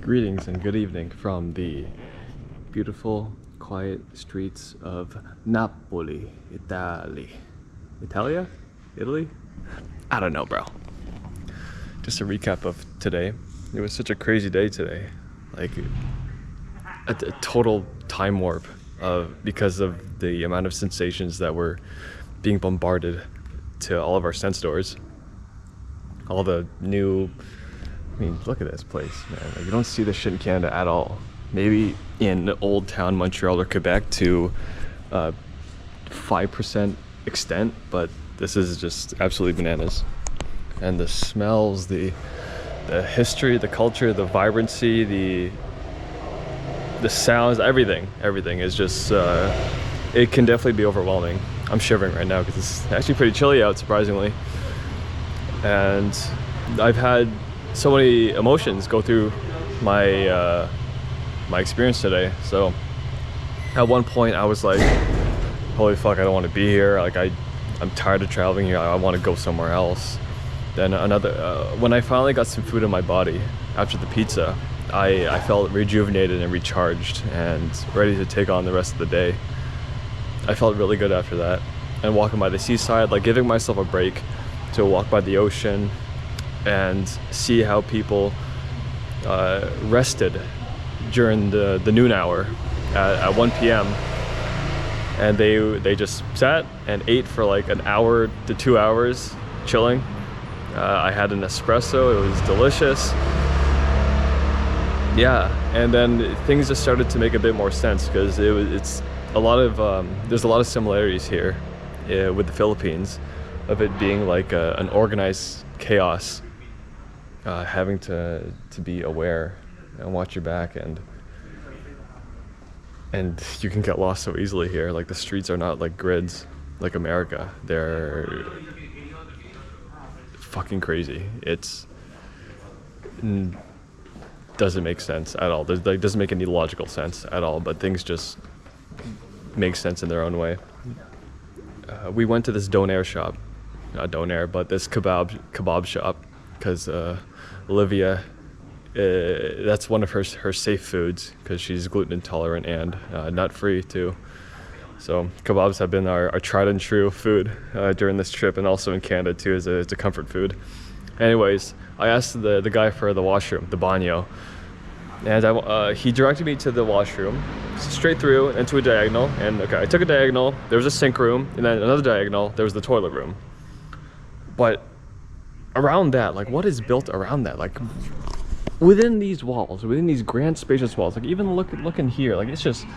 Greetings and good evening from the beautiful, quiet streets of Napoli, Italy. Italia? Italy? I don't know, bro. Just a recap of today. It was such a crazy day today. Like a total time warp because of the amount of sensations that were being bombarded to all of our sense doors. All the new... I mean, look at this place, man. Like, you don't see this shit in Canada at all. Maybe in Old Town Montreal or Quebec to 5% extent, but this is just absolutely bananas. And the smells, the history, the culture, the vibrancy, the sounds, everything is just, it can definitely be overwhelming. I'm shivering right now because it's actually pretty chilly out, surprisingly. And I've had so many emotions go through my my experience today. So at one point I was like, holy fuck, I don't want to be here. Like I'm tired of traveling here. I want to go somewhere else. Then when I finally got some food in my body after the pizza, I felt rejuvenated and recharged and ready to take on the rest of the day. I felt really good after that. And walking by the seaside, like giving myself a break to walk by the ocean and see how people rested during the noon hour at 1 p.m. and they just sat and ate for like an hour to 2 hours chilling. I had an espresso. It was delicious. Yeah, and then things just started to make a bit more sense because it's a lot of there's a lot of similarities here with the Philippines, of it being like an organized chaos. Having to be aware and watch your back, and you can get lost so easily here. Like, the streets are not like grids like America. They're fucking crazy. Doesn't make sense at all. Like, doesn't make any logical sense at all, but things just make sense in their own way. We went to this donair shop, not donair, but this kebab shop, because Olivia, that's one of her safe foods because she's gluten intolerant and nut free too. So kebabs have been our tried and true food during this trip, and also in Canada too, as a comfort food. Anyways, I asked the guy for the washroom, the baño, and he directed me to the washroom, straight through into a diagonal. And okay, I took a diagonal. There was a sink room, and then another diagonal. There was the toilet room. But around that, like, what is built around that? Like, within these walls, within these grand spacious walls, like, even look in here, like, it's just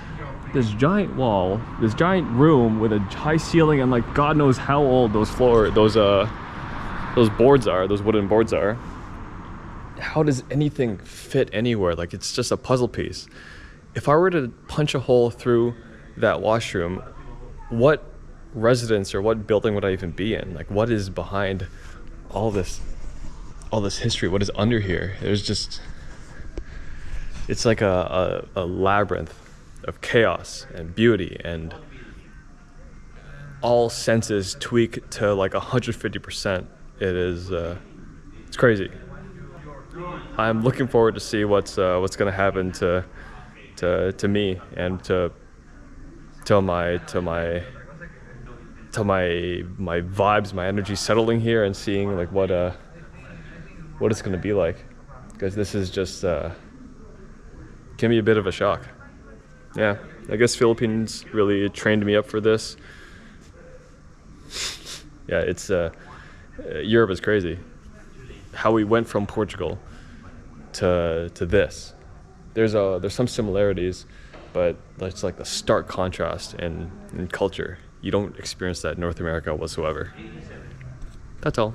this giant wall, this giant room with a high ceiling, and like God knows how old those boards are, those wooden boards are. How does anything fit anywhere? Like, it's just a puzzle piece. If I were to punch a hole through that washroom, what residence or what building would I even be in? Like, what is behind all this history? What is under here? There's just, it's like a labyrinth of chaos and beauty, and all senses tweak to like 150%. It's crazy. I'm looking forward to see what's gonna happen to me and to my vibes, my energy settling here, and seeing like what it's gonna be like, because this is just can be a bit of a shock. Yeah, I guess Philippines really trained me up for this. Yeah, it's Europe is crazy. How we went from Portugal to this. There's some similarities, but it's like the stark contrast in culture. You don't experience that in North America whatsoever. That's all.